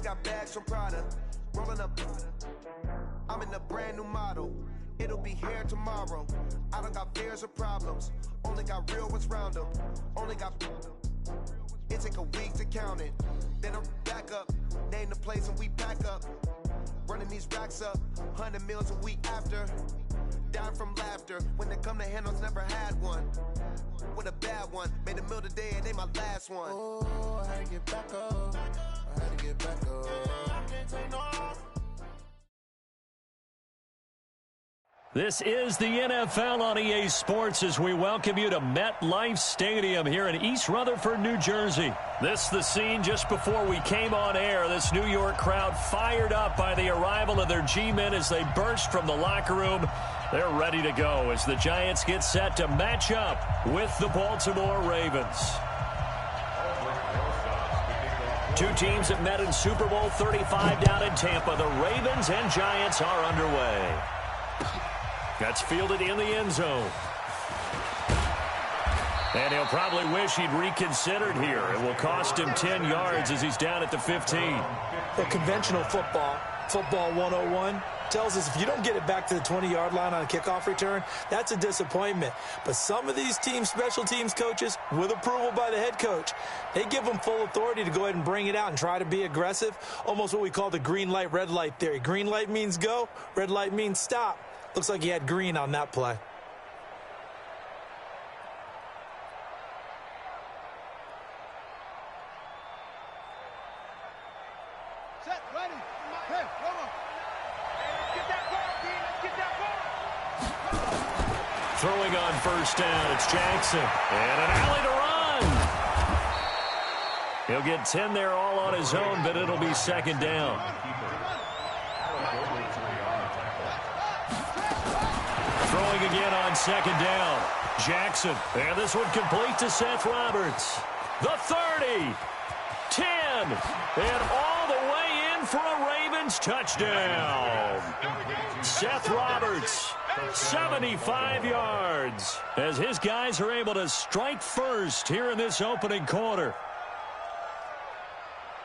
got bags from Prada, rolling up. I'm in a brand new model. It'll be here tomorrow. I don't got fears or problems. Only got real ones round them. Only got. It take a week to count it. Then I'm back up. Name the place and we pack up. Running these racks up. 100 meals a week after. Dying from laughter. When they come to handles, never had one. With a bad one. Made a meal today and they my last one. Oh, I had to get back up. I had to get back up. I can't take no. This is the NFL on EA Sports as we welcome you to MetLife Stadium here in East Rutherford, New Jersey. This is the scene just before we came on air. This New York crowd fired up by the arrival of their G-men as they burst from the locker room. They're ready to go as the Giants get set to match up with the Baltimore Ravens. Two teams have met in Super Bowl 35 down in Tampa. The Ravens and Giants are underway. That's fielded in the end zone. And he'll probably wish he'd reconsidered here. It will cost him 10 yards as he's down at the 15. Well, conventional football 101, tells us if you don't get it back to the 20-yard line on a kickoff return, that's a disappointment. But some of these teams, special teams coaches, with approval by the head coach, they give them full authority to go ahead and bring it out and try to be aggressive, almost what we call the green light, red light theory. Green light means go, red light means stop. Looks like he had green on that play. Set, ready. Hey, come on. Get that ball, Dean. Get that ball. Throwing on first down, it's Jackson. And an alley to run. He'll get 10 there all on his own, but it'll be second down. Throwing again on second down. Jackson. And this one complete to Seth Roberts. The 30. 10. And all the way in for a Ravens touchdown. Seth Roberts, 75 yards. As his guys are able to strike first here in this opening quarter.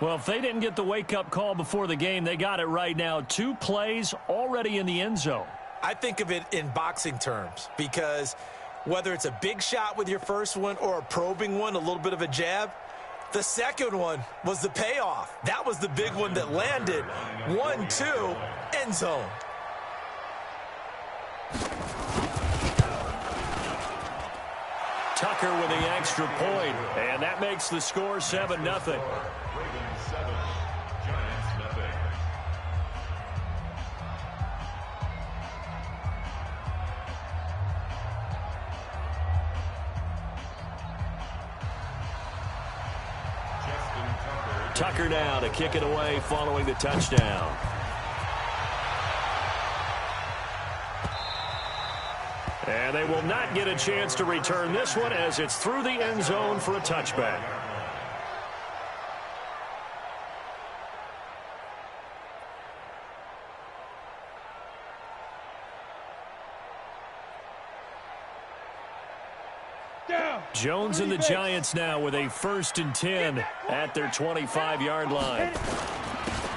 Well, if they didn't get the wake-up call before the game, they got it right now. 2 plays already in the end zone. I think of it in boxing terms because whether it's a big shot with your first one or a probing one, a little bit of a jab, the second one was the payoff. That was the big one that landed. 1-2, end zone. Tucker with the extra point, and that makes the score 7-0. Tucker now to kick it away following the touchdown. And they will not get a chance to return this one as it's through the end zone for a touchback. Jones and the Giants now with a 1st and 10 at their 25-yard line.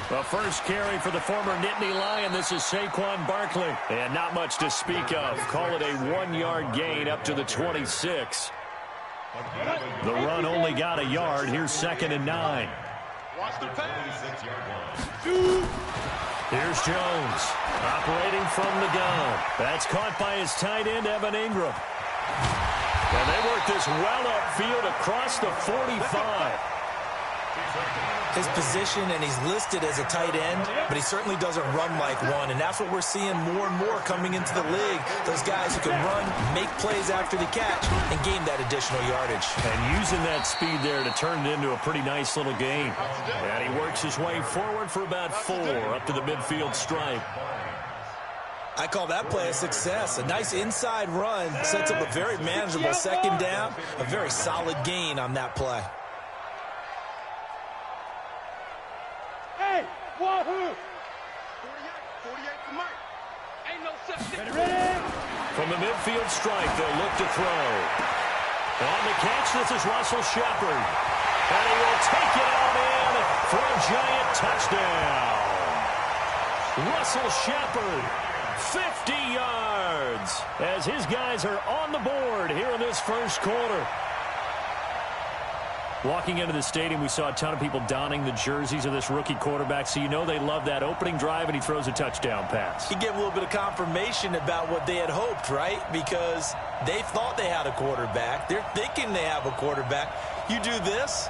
The first carry for the former Nittany Lion. This is Saquon Barkley. And not much to speak of. Call it a 1-yard gain up to the 26. The run only got a yard. Here's 2nd and 9. Here's Jones operating from the gun. That's caught by his tight end, Evan Ingram. And they work this well upfield across the 45. His position, and he's listed as a tight end, but he certainly doesn't run like one, and that's what we're seeing more and more coming into the league. Those guys who can run, make plays after the catch, and gain that additional yardage. And using that speed there to turn it into a pretty nice little gain. And he works his way forward for about 4 up to the midfield stripe. I call that play a success. A nice inside run sets up a very manageable 2nd down, a very solid gain on that play. Hey, wahoo! 48 for Mike. Ain't no substitute. Ready? From the midfield stripe, they'll look to throw. On the catch, this is Russell Shepard. And he will take it out in for a Giant touchdown. Russell Shepard, 50 yards, as his guys are on the board here in this first quarter. Walking into the stadium, we saw a ton of people donning the jerseys of this rookie quarterback, so you know they love that opening drive, and he throws a touchdown pass. He gave a little bit of confirmation about what they had hoped, right? Because they thought they had a quarterback. They're thinking they have a quarterback. You do this,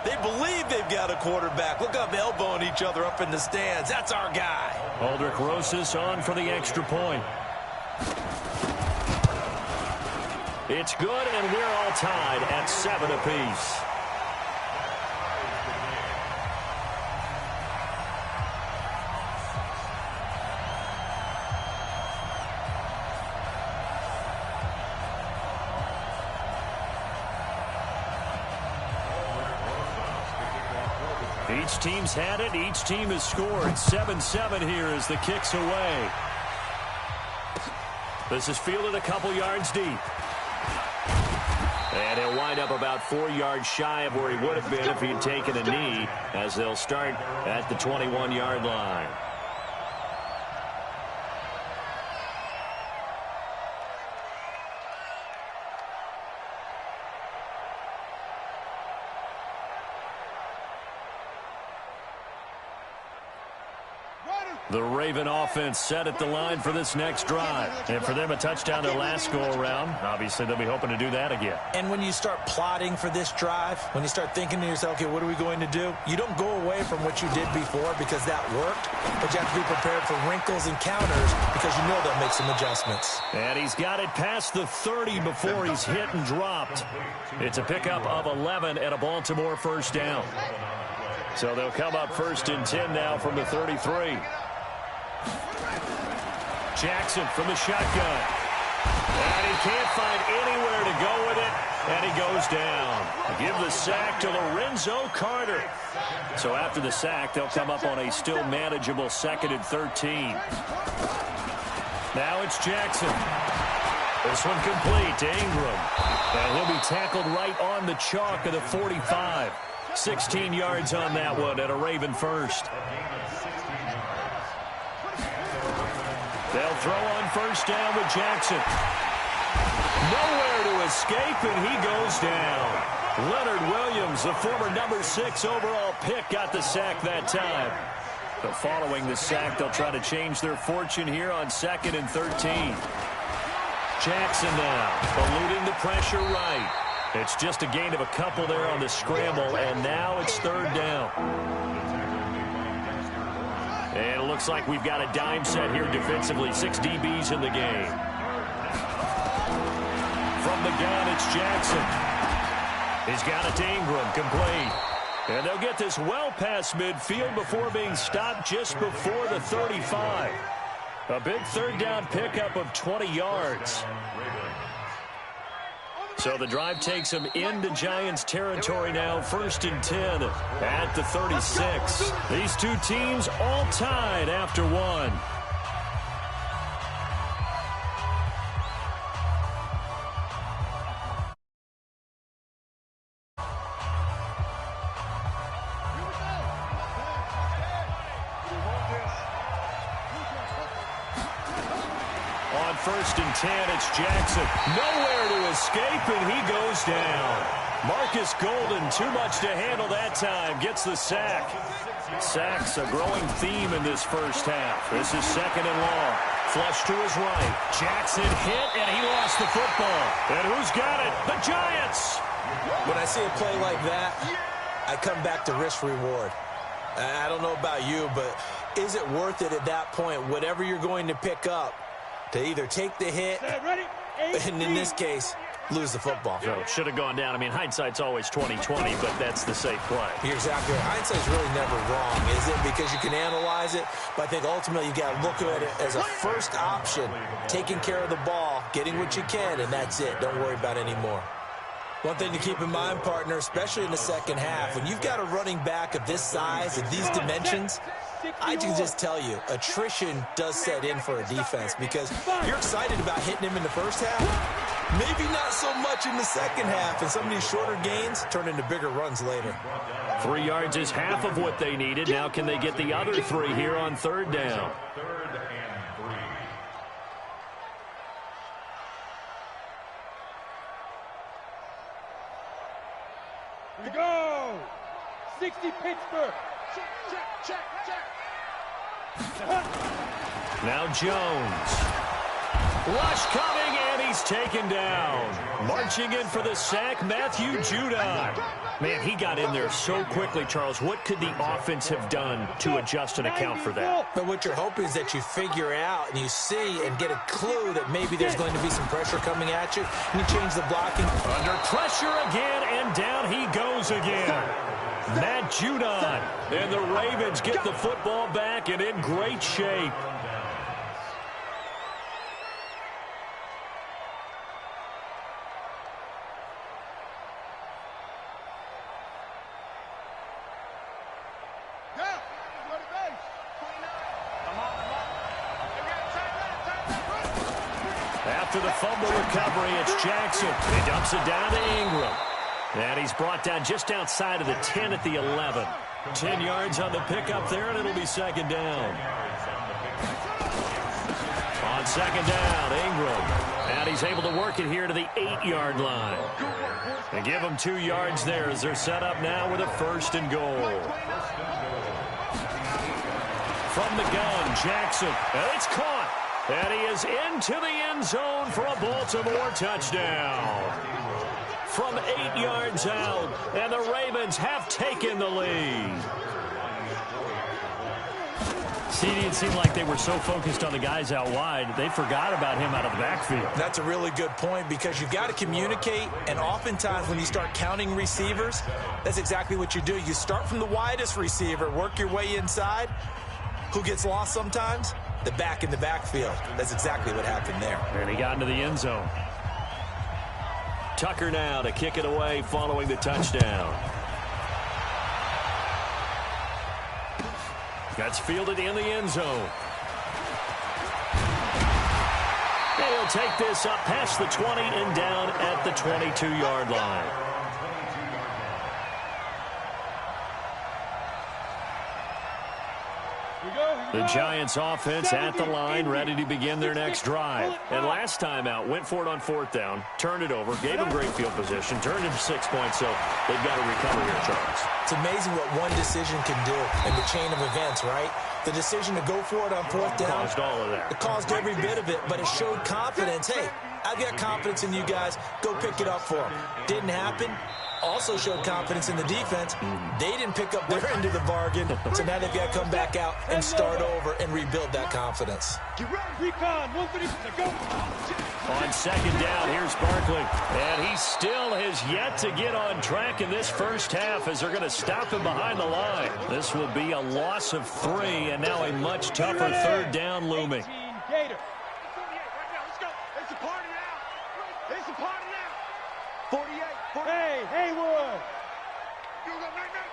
they believe they've got a quarterback. Look up, elbowing each other up in the stands. That's our guy. Aldrich Rosas on for the extra point. It's good, and we're all tied at 7 apiece. Each team's had it. Each team has scored. 7-7 here as the kick's away. This is fielded a couple yards deep. And he'll wind up about 4 yards shy of where he would have been if he had taken a knee, as they'll start at the 21-yard line. The Raven offense set at the line for this next drive. And for them, a touchdown their last go-around. Obviously, they'll be hoping to do that again. And when you start plotting for this drive, when you start thinking to yourself, okay, what are we going to do? You don't go away from what you did before because that worked. But you have to be prepared for wrinkles and counters because you know they'll make some adjustments. And he's got it past the 30 before he's hit and dropped. It's a pickup of 11 and a Baltimore first down. So they'll come up 1st and 10 now from the 33. Jackson from the shotgun. And he can't find anywhere to go with it, and he goes down. Give the sack to Lorenzo Carter. So after the sack, they'll come up on a still manageable 2nd and 13. Now it's Jackson. This one complete to Ingram. And he'll be tackled right on the chalk of the 45. 16 yards on that one at a Raven first. They'll throw on first down with Jackson. Nowhere to escape, and he goes down. Leonard Williams, the former number 6 overall pick, got the sack that time. But following the sack, they'll try to change their fortune here on 2nd and 13. Jackson now, eluding the pressure right. It's just a gain of a couple there on the scramble, and now it's 3rd down. And it looks like we've got a dime set here defensively. 6 DBs in the game. From the gun, it's Jackson. He's got it to Ingram, complete. And they'll get this well past midfield before being stopped just before the 35. A big 3rd down pickup of 20 yards. So the drive takes him into Giants territory now, 1st and 10 at the 36. These two teams all tied after one. On 1st and 10, it's Jackson. Nowhere to escape, and he goes down. Marcus Golden, too much to handle that time, gets the sack. Sacks a growing theme in this first half. This is 2nd and long. Flush to his right. Jackson hit, and he lost the football. And who's got it? The Giants! When I see a play like that, I come back to risk-reward. I don't know about you, but is it worth it at that point, whatever you're going to pick up, to either take the hit, and in this case, lose the football? So it should have gone down. I mean, hindsight's always 20/20, but that's the safe play. You're exactly right. Hindsight's really never wrong, is it? Because you can analyze it, but I think ultimately you got to look at it as a first option, taking care of the ball, getting what you can, and that's it. Don't worry about any more. One thing to keep in mind, partner, especially in the second half, when you've got a running back of this size, of these dimensions, I can just tell you, attrition does set in for a defense because you're excited about hitting him in the first half, maybe not so much in the second half, and some of these shorter gains turn into bigger runs later. 3 yards is half of what they needed. Now can they get the other 3 here on 3rd down? We go! 60 Pittsburgh! Check, check, check, check! Now Jones. Rush coming, and he's taken down. Marching in for the sack, Matthew Judon. Man, he got in there so quickly, Charles. What could the offense have done to adjust and account for that? But what you're hoping is that you figure out and you see and get a clue that maybe there's going to be some pressure coming at you, and you change the blocking. Under pressure again, and down he goes again. Matt Judon. And the Ravens get the football back and in great shape. After the fumble recovery, it's Jackson. He dumps it down to Ingram. And he's brought down just outside of the 10 at the 11. 10 yards on the pickup there, and it'll be 2nd down. On 2nd down, Ingram. And he's able to work it here to the 8-yard line. They give him 2 yards there as they're set up now with a 1st and goal. From the gun, Jackson. And it's caught. And he is into the end zone for a Baltimore touchdown. From 8 yards out, and the Ravens have taken the lead. See, it seemed like they were so focused on the guys out wide, they forgot about him out of the backfield. That's a really good point because you've got to communicate, and oftentimes when you start counting receivers, that's exactly what you do. You start from the widest receiver, work your way inside. Who gets lost sometimes? The back in the backfield. That's exactly what happened there. And he got into the end zone. Tucker now to kick it away following the touchdown. That's fielded in the end zone. He'll take this up past the 20 and down at the 22-yard line. The Giants offense at the line, ready to begin their next drive. And last time out, went for it on 4th down, turned it over, gave them great field position, turned into 6 points, so they've got to recover here, Charles. It's amazing what one decision can do in the chain of events, right? The decision to go for it on 4th down. Caused all of that. It caused every bit of it, but it showed confidence. Hey, I've got confidence in you guys. Go pick it up for them. Didn't happen. Also showed confidence in the defense. They didn't pick up their end of the bargain, so now they've got to come back out and start over and rebuild that confidence. Get ready, recon, 130, go. On 2nd down, here's Barkley. And he still has yet to get on track in this first half as they're going to stop him behind the line. This will be a loss of 3, and now a much tougher 3rd down looming. Gator. 48 right now, let's go. It's a party now. It's a party now. 48. Hey, Haywood. You go night-night.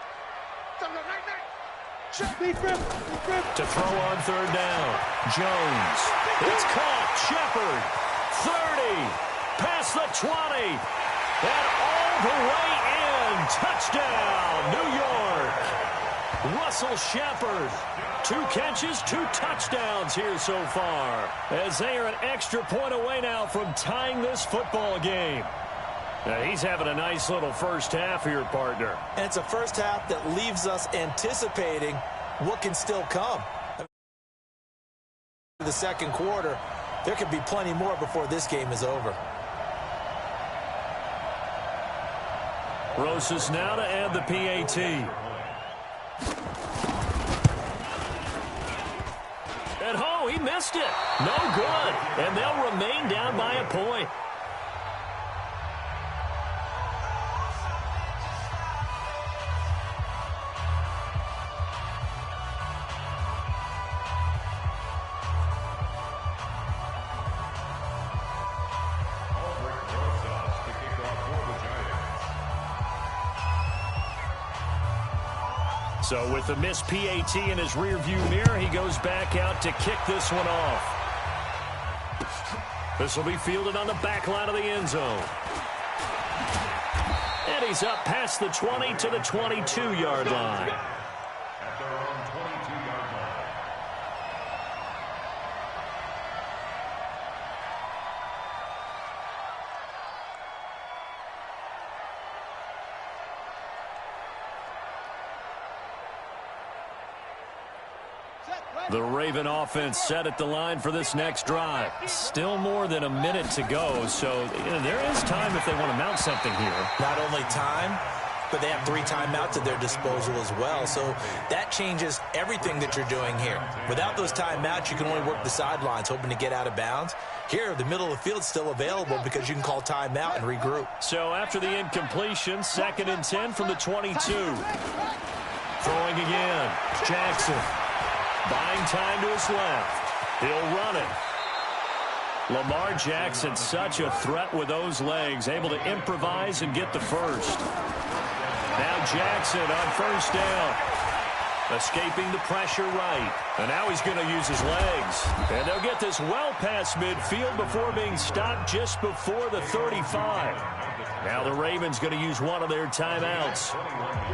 To throw on 3rd down. Jones. It's caught. Shepard. 30. Past the 20. And all the way in. Touchdown, New York. Russell Shepard. 2 catches, 2 touchdowns here so far. As they are an extra point away now from tying this football game. Now, he's having a nice little first half here, partner. And it's a first half that leaves us anticipating what can still come. The second quarter, there could be plenty more before this game is over. Rosas now to add the PAT. And oh, he missed it. No good. And they'll remain down by a point. So with the missed PAT in his rearview mirror, he goes back out to kick this one off. This will be fielded on the back line of the end zone. And he's up past the 20 to the 22-yard line. At their own 22-yard line. The Raven offense set at the line for this next drive. Still more than a minute to go, so there is time if they want to mount something here. Not only time, but they have 3 timeouts at their disposal as well, so that changes everything that you're doing here. Without those timeouts, you can only work the sidelines, hoping to get out of bounds. Here, the middle of the field's still available because you can call timeout and regroup. So after the incompletion, 2nd and 10 from the 22. Throwing again, Jackson. Buying time to his left. He'll run it. Lamar Jackson, such a threat with those legs, able to improvise and get the first. Now Jackson on 1st down. Escaping the pressure right. And now he's going to use his legs. And they'll get this well past midfield before being stopped just before the 35. Now the Ravens going to use one of their timeouts,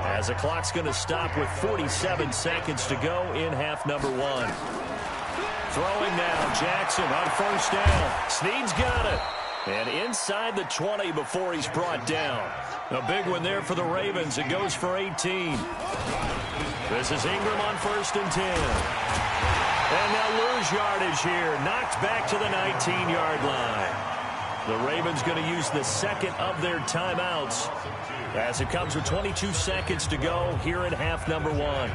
as the clock's going to stop with 47 seconds to go in half number 1. Throwing now, Jackson on 1st down. Snead's got it. And inside the 20 before he's brought down. A big one there for the Ravens. It goes for 18. This is Ingram on 1st and 10. And they'll lose yardage here. Knocked back to the 19-yard line. The Ravens going to use the 2nd of their timeouts as it comes with 22 seconds to go here in half number 1.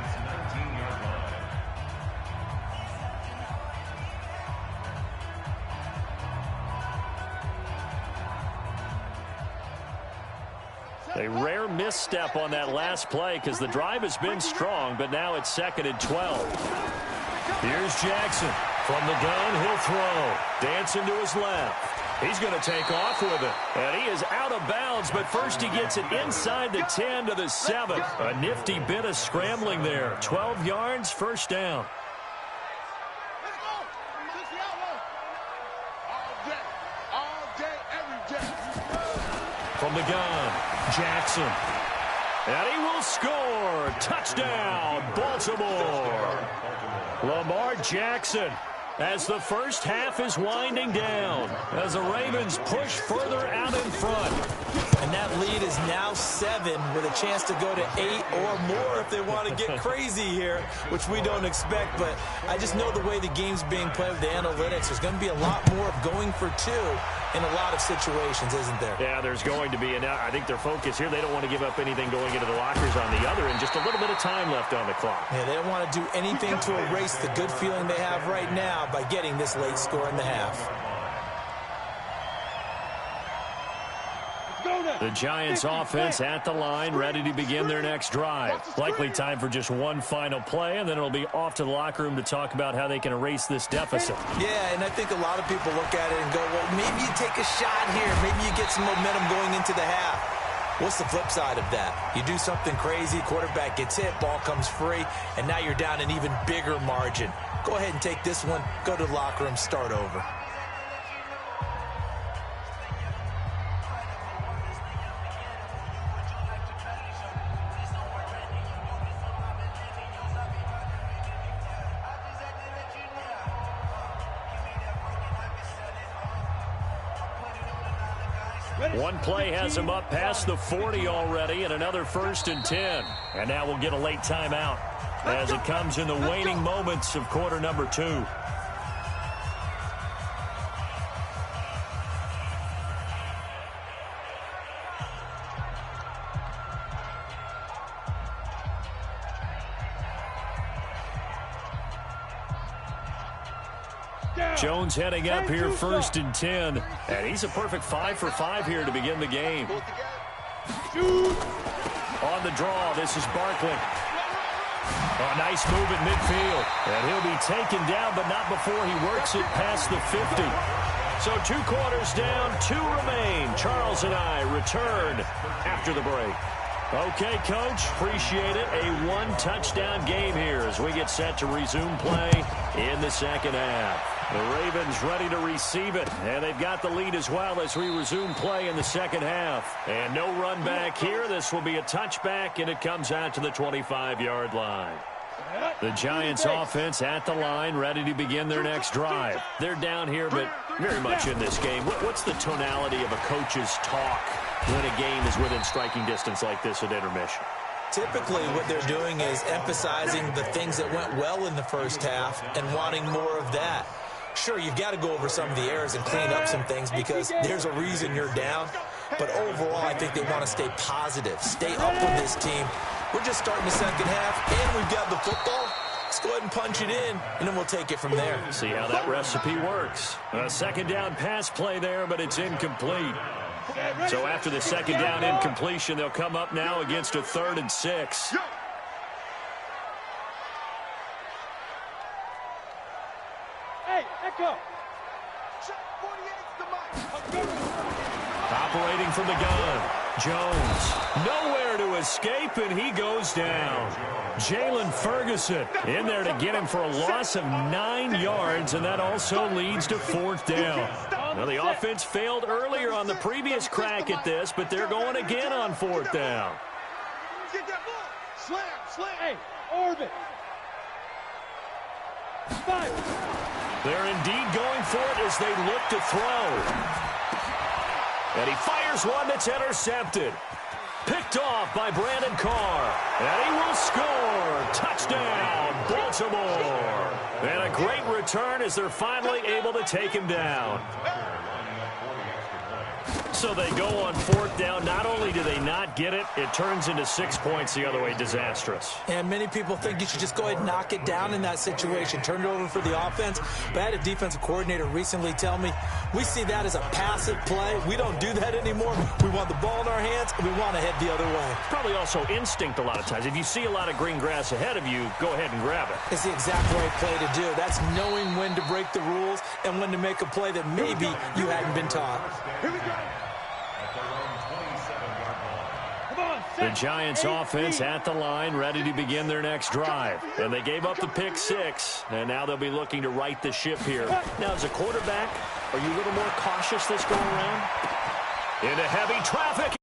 A rare misstep on that last play because the drive has been strong, but now it's 2nd and 12. Here's Jackson. From the gun, he'll throw. Dancing to his left. He's going to take off with it. And he is out of bounds, but first he gets it inside the 10 to the 7. A nifty bit of scrambling there. 12 yards, 1st down. From the gun, Jackson. And he will score. Touchdown, Baltimore. Lamar Jackson, as the first half is winding down, as the Ravens push further out in front. And that lead is now 7 with a chance to go to 8 or more if they want to get crazy here, which we don't expect. But I just know the way the game's being played with the analytics, there's going to be a lot more of going for 2 in a lot of situations, isn't there? Yeah, there's going to be. And now I think their focus here, they don't want to give up anything going into the lockers on the other, and just a little bit of time left on the clock. Yeah, they don't want to do anything to erase the good feeling they have right now by getting this late score in the half. The Giants offense at the line, ready to begin their next drive. Likely time for just one final play, and then it'll be off to the locker room to talk about how they can erase this deficit. Yeah, and I think a lot of people look at it and go, well, maybe you take a shot here. Maybe you get some momentum going into the half. What's the flip side of that? You do something crazy, quarterback gets hit, ball comes free, and now you're down an even bigger margin. Go ahead and take this one, go to the locker room, start over. One play has him up past the 40 already, and another 1st and 10. And now we'll get a late timeout as it comes in the waning moments of quarter number 2. Jones heading up here 1st and 10. And he's a perfect 5 for 5 here to begin the game. On the draw, this is Barkley. A nice move at midfield. And he'll be taken down, but not before he works it past the 50. So 2 quarters down, 2 remain. Charles and I return after the break. Okay, Coach, appreciate it. A 1-touchdown game here. as we get set to resume play in the second half. The Ravens ready to receive it, and they've got the lead as well as we resume play in the second half. And no run back here. This will be a touchback, and it comes out to the 25-yard line. The Giants offense at the line, ready to begin their next drive. They're down here, but very much in this game. What's the tonality of a coach's talk when a game is within striking distance like this at intermission? Typically, what they're doing is emphasizing the things that went well in the first half and wanting more of that. Sure, you've got to go over some of the errors and clean up some things because there's a reason you're down. But overall, I think they want to stay positive, stay up with this team. We're just starting the second half, and we've got the football. Let's go ahead and punch it in, and then we'll take it from there. See how that recipe works. A second down pass play there, but it's incomplete. So after the second down incompletion, they'll come up now against a 3rd and 6. Hey, echo. Operating from the gun. Jones, nowhere to escape, and he goes down. Jalen Ferguson in there to get him for a loss of 9 yards, and that also leads to 4th down. Now, the offense failed earlier on the previous crack at this, but they're going again on 4th down. Get that ball. Slam. Hey, orbit. 5. They're indeed going for it as they look to throw. And he fires one that's intercepted. Picked off by Brandon Carr. And he will score. Touchdown, Baltimore. And a great return as they're finally able to take him down. So they go on 4th down. Not only do they not get it, it turns into 6 points the other way. Disastrous. And many people think you should just go ahead and knock it down in that situation. Turn it over for the offense. But I had a defensive coordinator recently tell me, we see that as a passive play. We don't do that anymore. We want the ball in our hands, and we want to head the other way. Probably also instinct a lot of times. If you see a lot of green grass ahead of you, go ahead and grab it. It's the exact right play to do. That's knowing when to break the rules and when to make a play that maybe you hadn't been taught. Here we go. The Giants offense at the line, ready to begin their next drive. And they gave up the pick 6, and now they'll be looking to right the ship here. Now, as a quarterback, are you a little more cautious this go around? Into heavy traffic.